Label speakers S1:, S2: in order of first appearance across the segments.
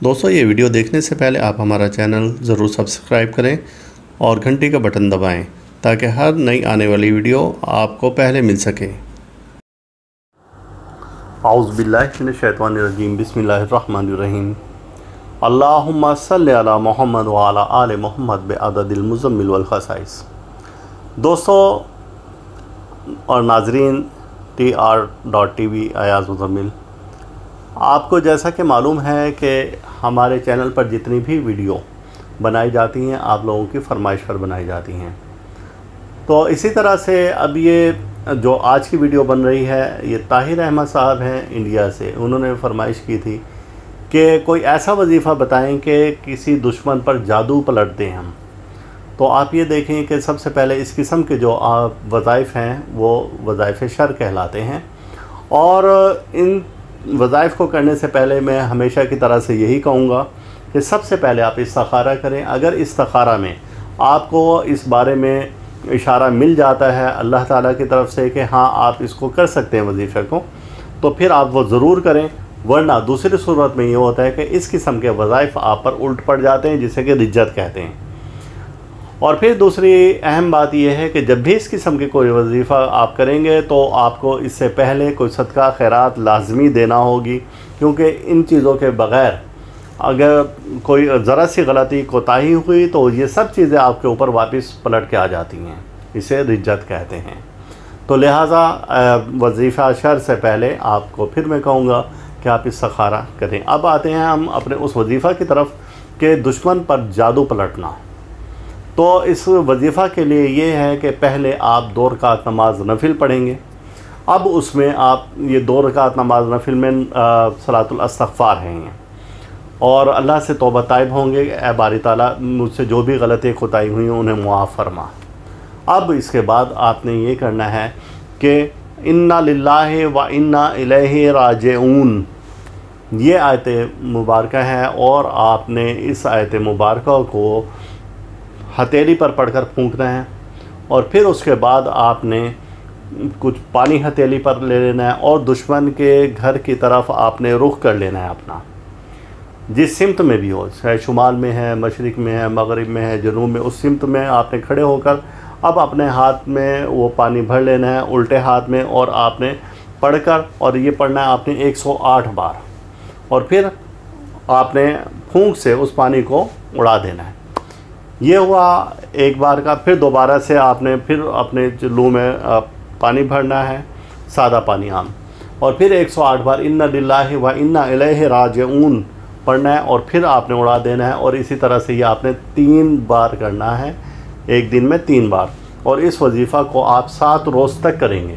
S1: دوستو یہ ویڈیو دیکھنے سے پہلے آپ ہمارا چینل ضرور سبسکرائب کریں اور گھنٹی کا بٹن دبائیں تاکہ ہر نئی آنے والی ویڈیو آپ کو پہلے مل سکے۔ اعوذ باللہ من الشیطان الرجیم، بسم اللہ الرحمن الرحیم۔ اللہم صلی علی محمد وعلی آل محمد بعدد المزمل والخصائص۔ دوستو اور ناظرین TR.TV ایاز مزمل، آپ کو جیسا کہ معلوم ہے کہ ہمارے چینل پر جتنی بھی ویڈیو بنائی جاتی ہیں آپ لوگوں کی فرمائش پر بنائی جاتی ہیں، تو اسی طرح سے اب یہ جو آج کی ویڈیو بن رہی ہے یہ طاہر احمد صاحب ہیں انڈیا سے۔ انہوں نے فرمائش کی تھی کہ کوئی ایسا وظیفہ بتائیں کہ کسی دشمن پر جادو پلٹ دیں ہم۔ تو آپ یہ دیکھیں کہ سب سے پہلے اس قسم کے جو وظائف ہیں وہ وظائف شر کہلاتے ہیں، اور ان وظائف کو کرنے سے پہلے میں ہمیشہ کی طرح سے یہی کہوں گا کہ سب سے پہلے آپ استخارہ کریں۔ اگر استخارہ میں آپ کو اس بارے میں اشارہ مل جاتا ہے اللہ تعالیٰ کی طرف سے کہ ہاں آپ اس کو کر سکتے ہیں وظیفے کو، تو پھر آپ وہ ضرور کریں، ورنہ دوسری صورت میں یہ ہوتا ہے کہ اس قسم کے وظائف آپ پر الٹ پڑ جاتے ہیں جسے کہ رجت کہتے ہیں۔ اور پھر دوسری اہم بات یہ ہے کہ جب بھی اس قسم کے کوئی وظیفہ آپ کریں گے تو آپ کو اس سے پہلے کوئی صدقہ خیرات لازمی دینا ہوگی، کیونکہ ان چیزوں کے بغیر اگر کوئی ذرا سی غلطی کوتاہی ہوئی تو یہ سب چیزیں آپ کے اوپر واپس پلٹ کے آ جاتی ہیں، اسے رجت کہتے ہیں۔ تو لہٰذا وظیفہ شر سے پہلے آپ کو پھر میں کہوں گا کہ آپ استخارہ کریں۔ اب آتے ہیں ہم اپنے اس وظیفہ کی طرف کہ دشمن پر جادو پلٹنا۔ تو اس وظیفہ کے لیے یہ ہے کہ پہلے آپ 2 رکعت نماز نفل پڑھیں گے۔ اب اس میں آپ یہ 2 رکعت نماز نفل میں صلاۃ الاستغفار ہیں اور اللہ سے توبہ طائب ہوں گے، اے باری تعالیٰ مجھ سے جو بھی غلطی کوتاہی ہوئی ہیں انہیں معاف فرما۔ اب اس کے بعد آپ نے یہ کرنا ہے کہ انا للہ و انا الیہ راجعون، یہ آیت مبارکہ ہے، اور آپ نے اس آیت مبارکہ کو ہتھیلی پر پڑھ کر پھونکنا ہے، اور پھر اس کے بعد آپ نے کچھ پانی ہتھیلی پر لے لینا ہے اور دشمن کے گھر کی طرف آپ نے رخ کر لینا ہے اپنا، جس سمت میں بھی ہو، چاہے شمال میں ہے، مشرق میں ہے، مغرب میں ہے، جنوب میں، اس سمت میں آپ نے کھڑے ہو کر اب اپنے ہاتھ میں وہ پانی بھر لینا ہے الٹے ہاتھ میں، اور آپ نے پڑھ کر، اور یہ پڑھنا ہے آپ نے 108 بار، اور پھر آپ نے پھونک سے اس پانی کو اڑا دینا ہے۔ یہ ہوا ایک بار کا۔ پھر دوبارہ سے آپ نے پھر اپنے چلو میں پانی بھرنا ہے، سادہ پانی عام، اور پھر 108 بار انا للہ و انا الیہ راجعون پڑھنا ہے، اور پھر آپ نے اڑا دینا ہے، اور اسی طرح سے یہ آپ نے 3 بار کرنا ہے، ایک دن میں 3 بار، اور اس وظیفہ کو آپ 7 روز تک کریں گے۔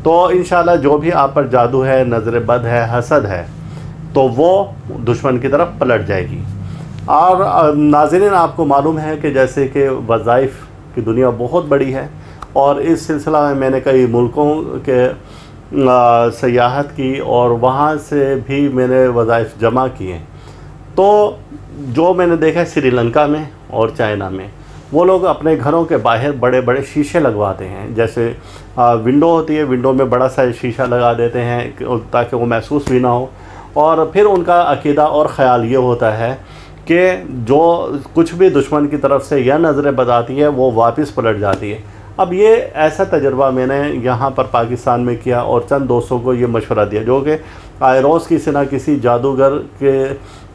S1: تو انشاءاللہ جو بھی آپ پر جادو ہے، نظر بد ہے، حسد ہے، تو وہ دشمن کی طرف پلٹ جائے گی۔ اور ناظرین آپ کو معلوم ہے کہ جیسے کہ وظائف کی دنیا بہت بڑی ہے، اور اس سلسلہ میں نے کئی ملکوں کے سیاحت کی اور وہاں سے بھی میں نے وظائف جمع کیے۔ تو جو میں نے دیکھا ہے سری لنکا میں اور چائنا میں، وہ لوگ اپنے گھروں کے باہر بڑے بڑے شیشے لگواتے ہیں، جیسے ونڈو ہوتی ہے، ونڈو میں بڑا سا شیشہ لگا دیتے ہیں تاکہ وہ محسوس بھی نہ ہو، اور پھر ان کا عقیدہ اور خیال یہ ہوتا ہے کہ جو کچھ بھی دشمن کی طرف سے یا نظر بد آتی ہے وہ واپس پلٹ جاتی ہے۔ اب یہ ایسا تجربہ میں نے یہاں پر پاکستان میں کیا، اور چند دوستوں کو یہ مشورہ دیا جو کہ آئے روز کسی نہ کسی جادوگر کے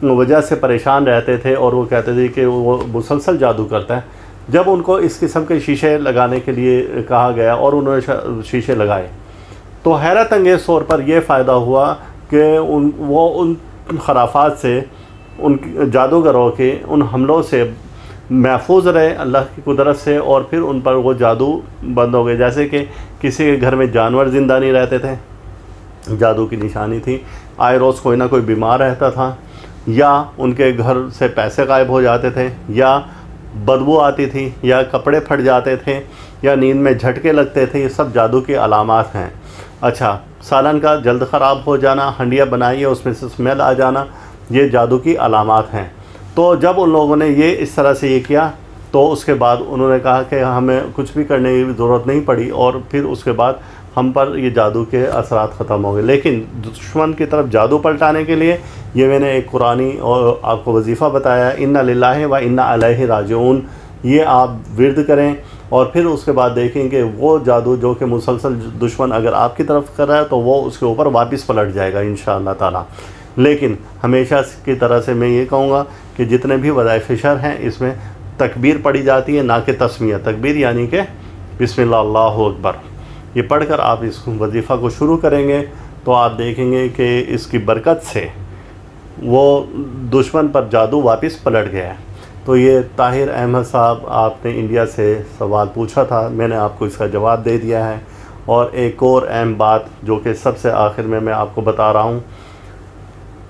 S1: وجہ سے پریشان رہتے تھے، اور وہ کہتے تھے کہ وہ مسلسل جادو کرتا ہے۔ جب ان کو اس قسم کے شیشے لگانے کے لیے کہا گیا اور انہوں نے شیشے لگائے، تو حیرت انگیز طور پر یہ فائدہ ہوا کہ وہ ان خرافات سے، ان جادوگروں کے ان حملوں سے محفوظ رہے اللہ کی قدرت سے، اور پھر ان پر وہ جادو بند ہو گئے۔ جیسے کہ کسی کے گھر میں جانور زندہ نہیں رہتے تھے، جادو کی نشانی تھی، آئے روز کوئی نہ کوئی بیمار رہتا تھا، یا ان کے گھر سے پیسے غائب ہو جاتے تھے، یا بدبو آتی تھی، یا کپڑے پھٹ جاتے تھے، یا نیند میں جھٹکے لگتے تھے، یہ سب جادو کی علامات ہیں۔ اچھا، سالن کا جلد خراب ہو جانا، ہنڈیا بنائیے اس میں سے اسمیل آ جانا، یہ جادو کی علامات ہیں۔ تو جب ان لوگوں نے یہ اس طرح سے یہ کیا تو اس کے بعد انہوں نے کہا کہ ہمیں کچھ بھی کرنے کی ضرورت نہیں پڑی، اور پھر اس کے بعد ہم پر یہ جادو کے اثرات ختم ہو گئے۔ لیکن دشمن کی طرف جادو پلٹانے کے لیے یہ میں نے ایک قرآنی اور آپ کو وظیفہ بتایا، اِنَّ لِلَّهِ وَإِنَّا عَلَيْهِ راجعون، یہ آپ ورد کریں، اور پھر اس کے بعد دیکھیں کہ وہ جادو جو کہ مسلسل دشمن اگر آپ کی طرف کر رہا ہے تو وہ اس کے اوپر واپس پلٹ جائے گا انشاءاللہ تعالی۔ لیکن ہمیشہ کی طرح سے میں یہ کہوں گا کہ جتنے بھی وظائف شر ہیں اس میں تکبیر پڑھی جاتی ہے، نہ کہ تسمیہ۔ تکبیر یعنی کہ بسم اللہ اللہ اکبر، یہ پڑھ کر آپ اس وظیفہ کو شروع کریں گے تو آپ دیکھیں گے کہ اس کی برکت سے وہ دشمن پر جادو واپس پلٹ گیا ہے۔ تو یہ طاہر احمد صاحب آپ نے انڈیا سے سوال پوچھا تھا، میں نے آپ کو اس کا جواب دے دیا ہے۔ اور ایک اور اہم بات جو کہ سب سے آخر میں آپ کو بتا رہا ہوں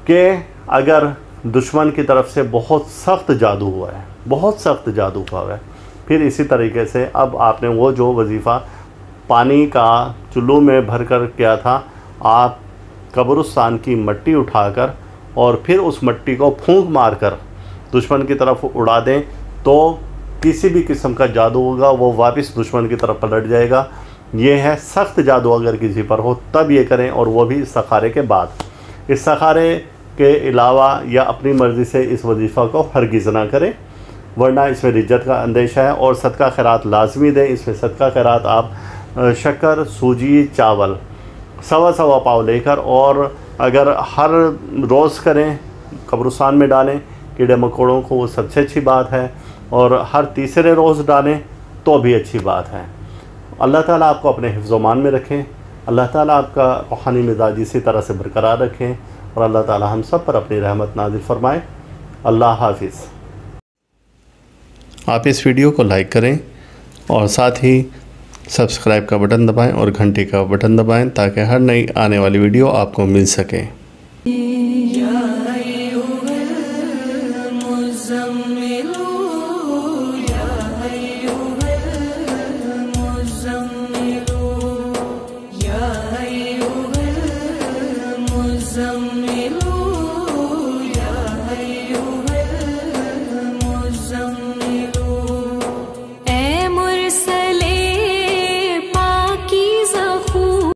S1: کہ اگر دشمن کی طرف سے بہت سخت جادو ہوا ہے، بہت سخت جادو ہوا ہے، پھر اسی طریقے سے اب آپ نے وہ جو وظیفہ پانی کا چلو میں بھر کر کیا تھا، آپ قبرستان کی مٹی اٹھا کر اور پھر اس مٹی کو پھونک مار کر دشمن کی طرف اڑا دیں تو کسی بھی قسم کا جادو ہوگا وہ واپس دشمن کی طرف پلٹ جائے گا۔ یہ ہے سخت جادو اگر کسی پر ہو تب یہ کریں، اور وہ بھی استخارے کے بعد۔ استخارے کے علاوہ یا اپنی مرضی سے اس وظیفہ کو ہرگز نہ کریں، ورنہ اس میں رجت کا اندیشہ ہے۔ اور صدقہ خیرات لازمی دیں، اس میں صدقہ خیرات آپ شکر، سوجی، چاول سوا پاؤ لے کر، اور اگر ہر روز کریں قبرستان میں ڈالیں کیڑے مکوڑوں کو، وہ سب سے اچھی بات ہے، اور ہر تیسرے روز ڈالیں تو بھی اچھی بات ہے۔ اللہ تعالیٰ آپ کو اپنے حفظ و امان میں رکھیں، اللہ تعالیٰ آپ کا روحانی مزاج اسی طرح سے برقرار رکھیں، اور اللہ تعالیٰ ہم سب پر اپنی رحمت نازل فرمائے۔ اللہ حافظ۔ آپ اس ویڈیو کو لائک کریں اور ساتھ ہی سبسکرائب کا بٹن دبائیں اور گھنٹی کا بٹن دبائیں تاکہ ہر نئی آنے والی ویڈیو آپ کو مل سکے۔
S2: زمین